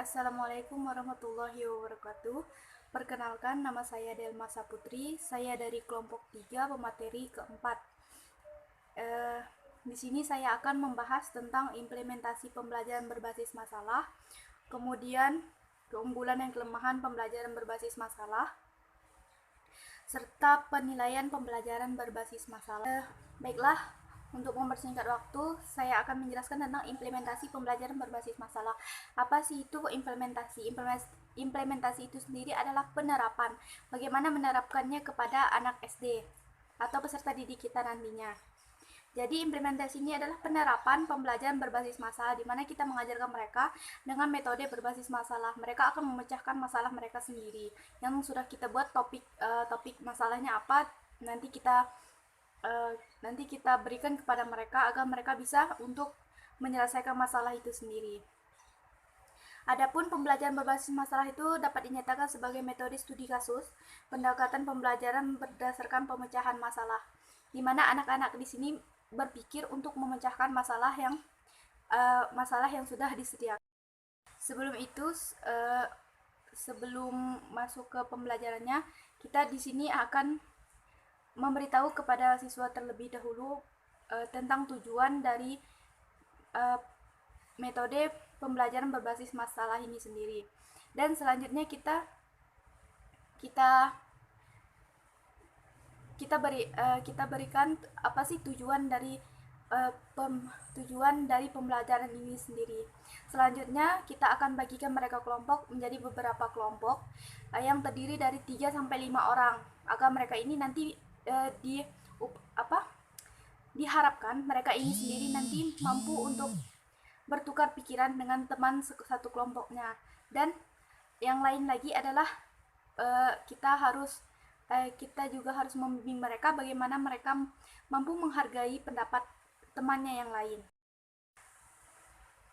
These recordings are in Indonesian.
Assalamualaikum warahmatullahi wabarakatuh. Perkenalkan, nama saya Delma Saputri. Saya dari kelompok 3 pemateri keempat. Di sini saya akan membahas tentang implementasi pembelajaran berbasis masalah, kemudian keunggulan dan kelemahan pembelajaran berbasis masalah, serta penilaian pembelajaran berbasis masalah. Baiklah, untuk mempersingkat waktu, saya akan menjelaskan tentang implementasi pembelajaran berbasis masalah. Apa sih itu implementasi? Implementasi itu sendiri adalah penerapan. Bagaimana menerapkannya kepada anak SD atau peserta didik kita nantinya. Jadi implementasi ini adalah penerapan pembelajaran berbasis masalah, di mana kita mengajarkan mereka dengan metode berbasis masalah. Mereka akan memecahkan masalah mereka sendiri. Yang sudah kita buat topik masalahnya apa, nanti kita berikan kepada mereka agar mereka bisa untuk menyelesaikan masalah itu sendiri. Adapun pembelajaran berbasis masalah itu dapat dinyatakan sebagai metode studi kasus, pendekatan pembelajaran berdasarkan pemecahan masalah, di mana anak-anak di sini berpikir untuk memecahkan masalah yang sudah disediakan. Sebelum itu, sebelum masuk ke pembelajarannya, kita di sini akan memberitahu kepada siswa terlebih dahulu tentang tujuan dari metode pembelajaran berbasis masalah ini sendiri. Dan selanjutnya kita berikan apa sih tujuan dari pembelajaran ini sendiri. Selanjutnya kita akan bagikan mereka kelompok menjadi beberapa kelompok yang terdiri dari 3 sampai 5 orang agar mereka ini nanti diharapkan mereka ini sendiri nanti mampu untuk bertukar pikiran dengan teman satu kelompoknya. Dan yang lain lagi adalah kita juga harus membimbing mereka bagaimana mereka mampu menghargai pendapat temannya yang lain.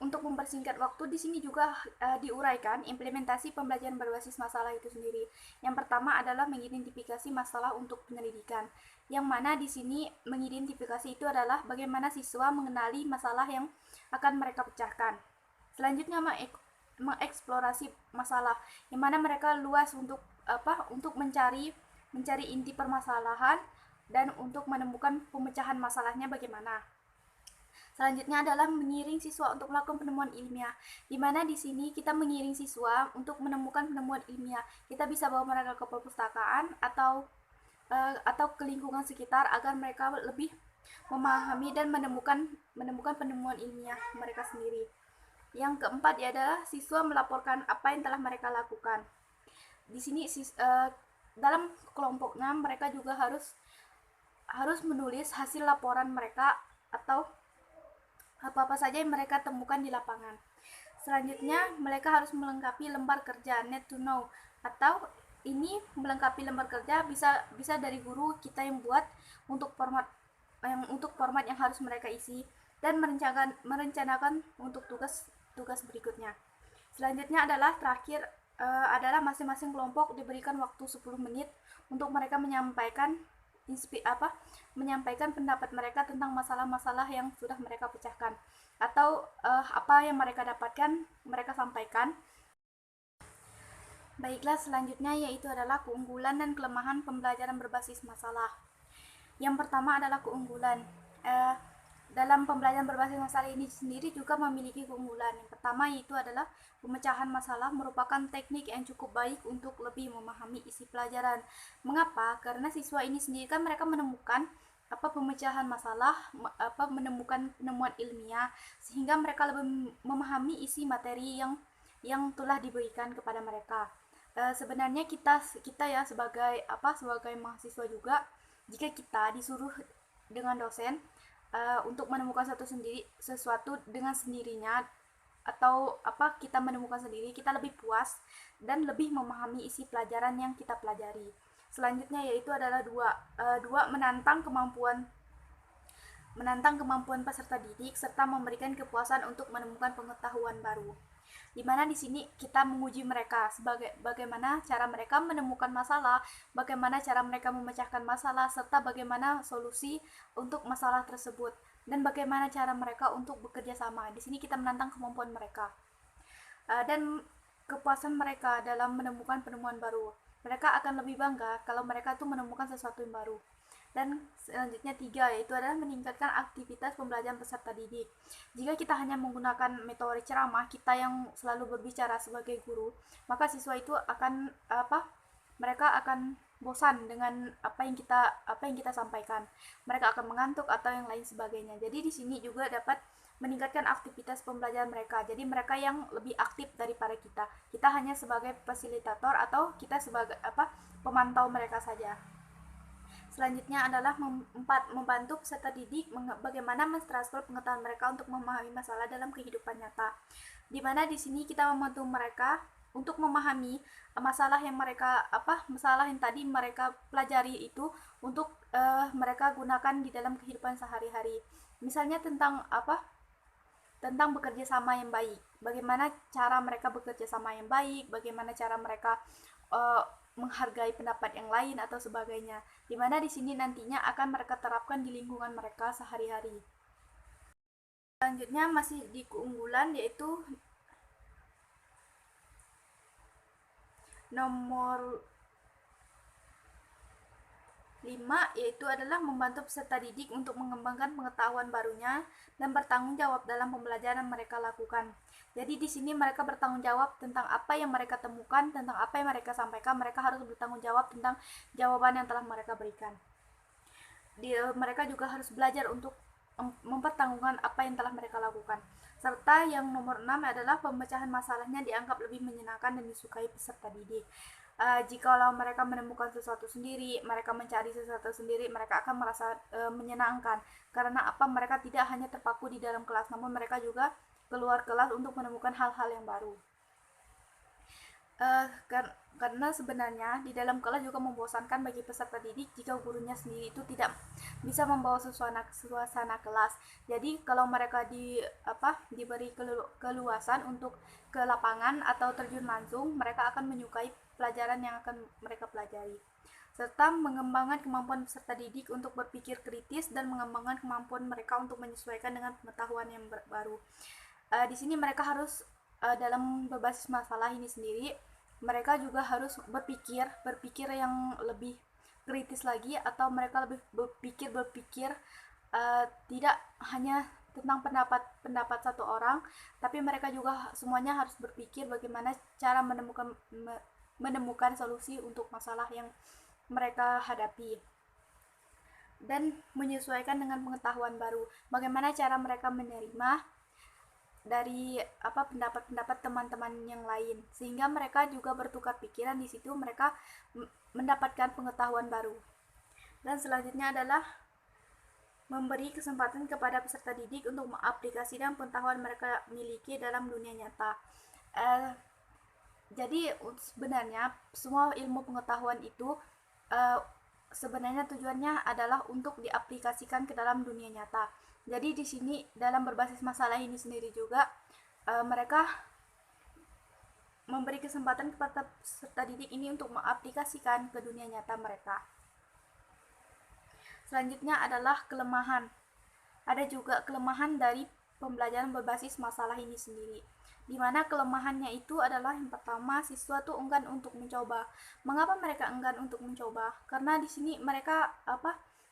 Untuk mempersingkat waktu, di sini juga diuraikan implementasi pembelajaran berbasis masalah itu sendiri. Yang pertama adalah mengidentifikasi masalah untuk penyelidikan, yang mana di sini mengidentifikasi itu adalah bagaimana siswa mengenali masalah yang akan mereka pecahkan. Selanjutnya mengeksplorasi masalah, yang mana mereka luas untuk mencari inti permasalahan dan untuk menemukan pemecahan masalahnya bagaimana. Selanjutnya adalah mengiring siswa untuk melakukan penemuan ilmiah, di mana di sini kita mengiring siswa untuk menemukan penemuan ilmiah. Kita bisa bawa mereka ke perpustakaan atau ke lingkungan sekitar agar mereka lebih memahami dan menemukan penemuan ilmiah mereka sendiri. Yang keempat adalah siswa melaporkan apa yang telah mereka lakukan. Di sini dalam kelompoknya mereka juga harus menulis hasil laporan mereka atau apa-apa saja yang mereka temukan di lapangan. Selanjutnya, mereka harus melengkapi lembar kerja need to know, atau ini melengkapi lembar kerja bisa dari guru kita yang buat untuk format yang harus mereka isi dan merencanakan untuk tugas berikutnya. Selanjutnya adalah terakhir adalah masing-masing kelompok diberikan waktu 10 menit untuk mereka menyampaikan pendapat mereka tentang masalah-masalah yang sudah mereka pecahkan atau apa yang mereka dapatkan mereka sampaikan. Baiklah, selanjutnya yaitu adalah keunggulan dan kelemahan pembelajaran berbasis masalah. Yang pertama adalah keunggulan. Dalam pembelajaran berbasis masalah ini sendiri juga memiliki keunggulan. Yang pertama yaitu adalah pemecahan masalah merupakan teknik yang cukup baik untuk lebih memahami isi pelajaran. Mengapa? Karena siswa ini sendiri kan mereka menemukan pemecahan masalah, menemukan penemuan ilmiah, sehingga mereka lebih memahami isi materi yang telah diberikan kepada mereka. Sebenarnya kita ya sebagai mahasiswa juga, jika kita disuruh dengan dosen untuk menemukan sesuatu dengan sendirinya atau kita menemukan sendiri, kita lebih puas dan lebih memahami isi pelajaran yang kita pelajari. Selanjutnya yaitu adalah menantang kemampuan peserta didik serta memberikan kepuasan untuk menemukan pengetahuan baru. Di mana di sini kita menguji mereka bagaimana cara mereka menemukan masalah, bagaimana cara mereka memecahkan masalah, serta bagaimana solusi untuk masalah tersebut, dan bagaimana cara mereka untuk bekerja sama. Di sini kita menantang kemampuan mereka. Dan kepuasan mereka dalam menemukan penemuan baru. Mereka akan lebih bangga kalau mereka tuh menemukan sesuatu yang baru. Dan selanjutnya 3, yaitu adalah meningkatkan aktivitas pembelajaran peserta didik. Jika kita hanya menggunakan metode ceramah, kita yang selalu berbicara sebagai guru, maka siswa itu akan mereka akan bosan dengan apa yang kita sampaikan. Mereka akan mengantuk atau yang lain sebagainya. Jadi di sini juga dapat meningkatkan aktivitas pembelajaran mereka. Jadi mereka yang lebih aktif daripada kita. Kita hanya sebagai fasilitator atau kita sebagai pemantau mereka saja. Selanjutnya adalah 4, membantu peserta didik bagaimana mentransfer pengetahuan mereka untuk memahami masalah dalam kehidupan nyata. Di mana di sini kita membantu mereka untuk memahami masalah yang masalah yang tadi mereka pelajari itu untuk mereka gunakan di dalam kehidupan sehari-hari. Misalnya tentang tentang bekerja sama yang baik. Bagaimana cara mereka bekerja sama yang baik, bagaimana cara mereka menghargai pendapat yang lain atau sebagainya. Dimana di sini nantinya akan mereka terapkan di lingkungan mereka sehari-hari. Selanjutnya masih di keunggulan, yaitu nomor 5, yaitu adalah membantu peserta didik untuk mengembangkan pengetahuan barunya dan bertanggung jawab dalam pembelajaran mereka lakukan. Jadi di sini mereka bertanggung jawab tentang apa yang mereka temukan, tentang apa yang mereka sampaikan. Mereka harus bertanggung jawab tentang jawaban yang telah mereka berikan. Mereka juga harus belajar untuk mempertanggungan apa yang telah mereka lakukan. Serta yang nomor 6 adalah pemecahan masalahnya dianggap lebih menyenangkan dan disukai peserta didik. Jikalau mereka menemukan sesuatu sendiri, mereka mencari sesuatu sendiri, mereka akan merasa menyenangkan. Karena mereka tidak hanya terpaku di dalam kelas, namun mereka juga keluar kelas untuk menemukan hal-hal yang baru. Karena sebenarnya di dalam kelas juga membosankan bagi peserta didik jika gurunya sendiri itu tidak bisa membawa suasana kelas. Jadi kalau mereka diberi keluasan untuk ke lapangan atau terjun langsung, mereka akan menyukai pelajaran yang akan mereka pelajari. Serta mengembangkan kemampuan peserta didik untuk berpikir kritis dan mengembangkan kemampuan mereka untuk menyesuaikan dengan pengetahuan yang baru. Di sini mereka harus dalam berbasis masalah ini sendiri, mereka juga harus berpikir yang lebih kritis lagi, atau mereka lebih berpikir tidak hanya tentang pendapat satu orang, tapi mereka juga semuanya harus berpikir bagaimana cara menemukan solusi untuk masalah yang mereka hadapi dan menyesuaikan dengan pengetahuan baru. Bagaimana cara mereka menerima dari pendapat-pendapat teman-teman yang lain, sehingga mereka juga bertukar pikiran. Di situ mereka mendapatkan pengetahuan baru. Dan selanjutnya adalah memberi kesempatan kepada peserta didik untuk mengaplikasikan pengetahuan mereka miliki dalam dunia nyata. Jadi sebenarnya semua ilmu pengetahuan itu sebenarnya tujuannya adalah untuk diaplikasikan ke dalam dunia nyata. Jadi di sini dalam berbasis masalah ini sendiri juga mereka memberi kesempatan kepada peserta didik ini untuk mengaplikasikan ke dunia nyata mereka. Selanjutnya adalah kelemahan. Ada juga kelemahan dari pembelajaran berbasis masalah ini sendiri. Di mana kelemahannya itu adalah yang pertama, siswa tuh enggan untuk mencoba. Mengapa mereka enggan untuk mencoba? Karena di sini mereka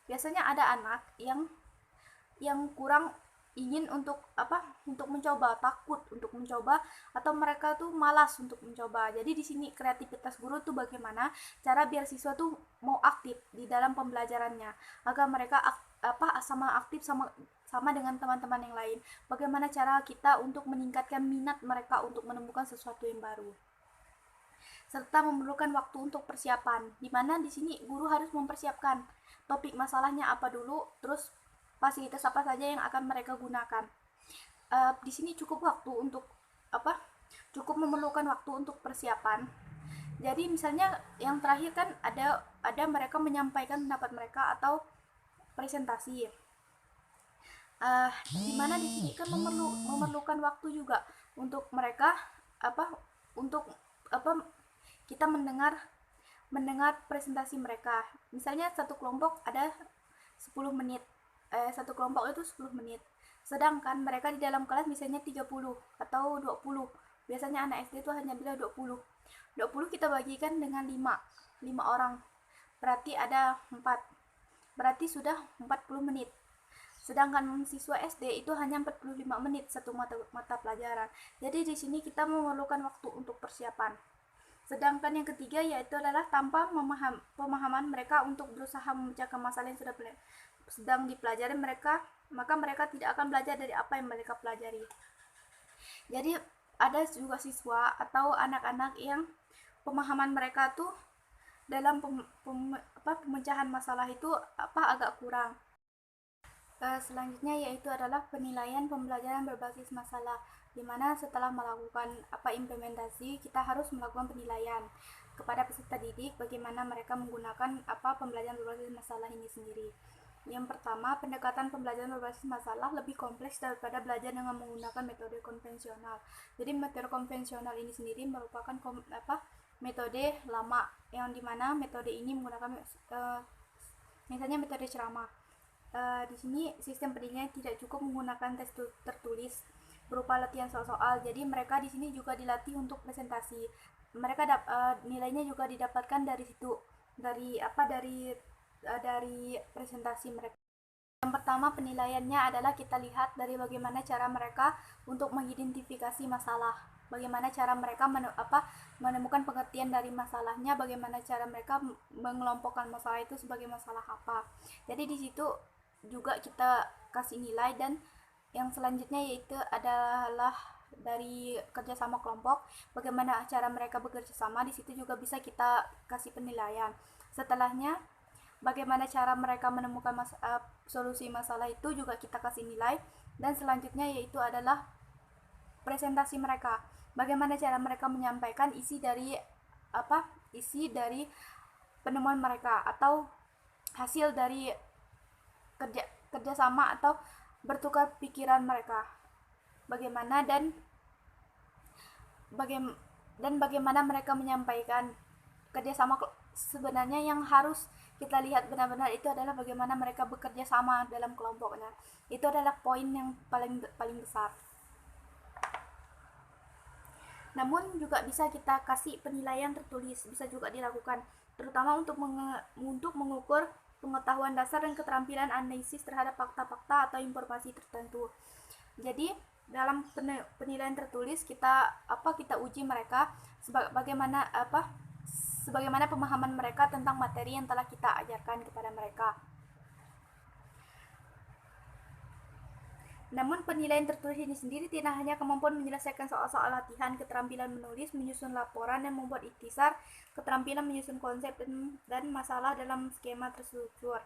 biasanya ada anak yang kurang ingin untuk mencoba, takut untuk mencoba, atau mereka tuh malas untuk mencoba. Jadi di sini kreativitas guru tuh bagaimana cara biar siswa tuh mau aktif di dalam pembelajarannya, agar mereka aktif sama dengan teman-teman yang lain. Bagaimana cara kita untuk meningkatkan minat mereka untuk menemukan sesuatu yang baru. Serta memerlukan waktu untuk persiapan, di mana di sini guru harus mempersiapkan topik masalahnya apa dulu, terus fasilitas apa saja yang akan mereka gunakan. Di sini cukup memerlukan waktu untuk persiapan. Jadi misalnya yang terakhir kan ada mereka menyampaikan pendapat mereka atau presentasi. Di mana di sini kan memerlukan waktu juga untuk mereka untuk kita mendengar presentasi mereka. Misalnya satu kelompok ada 10 menit. Satu kelompok itu 10 menit. Sedangkan mereka di dalam kelas misalnya 30 atau 20. biasanya anak SD itu hanya bila 20 kita bagikan dengan 5 orang, berarti ada 4, berarti sudah 40 menit. Sedangkan siswa SD itu hanya 45 menit satu mata pelajaran. Jadi di sini kita memerlukan waktu untuk persiapan. Sedangkan yang ketiga yaitu adalah tanpa pemahaman mereka untuk berusaha memecahkan masalah yang sedang dipelajari mereka, maka mereka tidak akan belajar dari apa yang mereka pelajari. Jadi ada juga siswa atau anak-anak yang pemahaman mereka tuh dalam pemecahan masalah itu agak kurang. Selanjutnya yaitu adalah penilaian pembelajaran berbasis masalah, di mana setelah melakukan implementasi, kita harus melakukan penilaian kepada peserta didik bagaimana mereka menggunakan pembelajaran berbasis masalah ini sendiri. Yang pertama, pendekatan pembelajaran berbasis masalah lebih kompleks daripada belajar dengan menggunakan metode konvensional. Jadi metode konvensional ini sendiri merupakan metode lama, yang dimana metode ini menggunakan misalnya metode ceramah. Di sini sistem penilaian tidak cukup menggunakan tes tertulis berupa latihan soal-soal. Jadi mereka di sini juga dilatih untuk presentasi. Mereka nilainya juga didapatkan dari situ, dari presentasi mereka. Yang pertama, penilaiannya adalah kita lihat dari bagaimana cara mereka untuk mengidentifikasi masalah, bagaimana cara mereka menemukan pengertian dari masalahnya, bagaimana cara mereka mengelompokkan masalah itu sebagai masalah apa. Jadi di situ juga kita kasih nilai. Dan yang selanjutnya yaitu adalah dari kerjasama kelompok, bagaimana cara mereka bekerja sama, di situ juga bisa kita kasih penilaian. Setelahnya bagaimana cara mereka menemukan solusi masalah itu juga kita kasih nilai. Dan selanjutnya yaitu adalah presentasi mereka, bagaimana cara mereka menyampaikan isi dari penemuan mereka atau hasil dari kerjasama atau bertukar pikiran mereka, bagaimana bagaimana mereka menyampaikan kerjasama. Sebenarnya yang harus kita lihat benar-benar itu adalah bagaimana mereka bekerja sama dalam kelompoknya. Itu adalah poin yang paling besar. Namun juga bisa kita kasih penilaian tertulis, bisa juga dilakukan, terutama untuk mengukur pengetahuan dasar dan keterampilan analisis terhadap fakta-fakta atau informasi tertentu. Jadi dalam penilaian tertulis kita uji mereka sebagaimana pemahaman mereka tentang materi yang telah kita ajarkan kepada mereka. Namun penilaian tertulis ini sendiri tidak hanya kemampuan menyelesaikan soal-soal latihan, keterampilan menulis, menyusun laporan, dan membuat ikhtisar, keterampilan menyusun konsep dan masalah dalam skema terstruktur.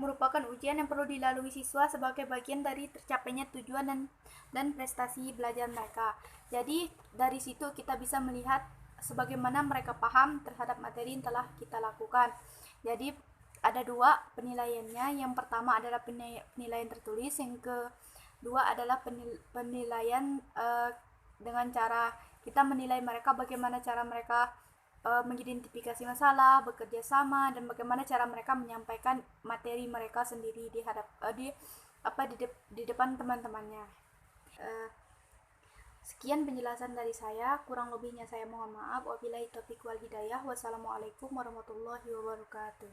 Merupakan ujian yang perlu dilalui siswa sebagai bagian dari tercapainya tujuan dan prestasi belajar mereka. Jadi dari situ kita bisa melihat sebagaimana mereka paham terhadap materi yang telah kita lakukan. Jadi ada 2 penilaiannya. Yang pertama adalah penilaian tertulis, yang kedua adalah penilaian dengan cara kita menilai mereka bagaimana cara mereka mengidentifikasi masalah, bekerja sama, dan bagaimana cara mereka menyampaikan materi mereka sendiri di depan teman-temannya. Sekian penjelasan dari saya, kurang lebihnya saya mohon maaf. Wabillahi taufiq wal hidayah. Wassalamualaikum warahmatullahi wabarakatuh.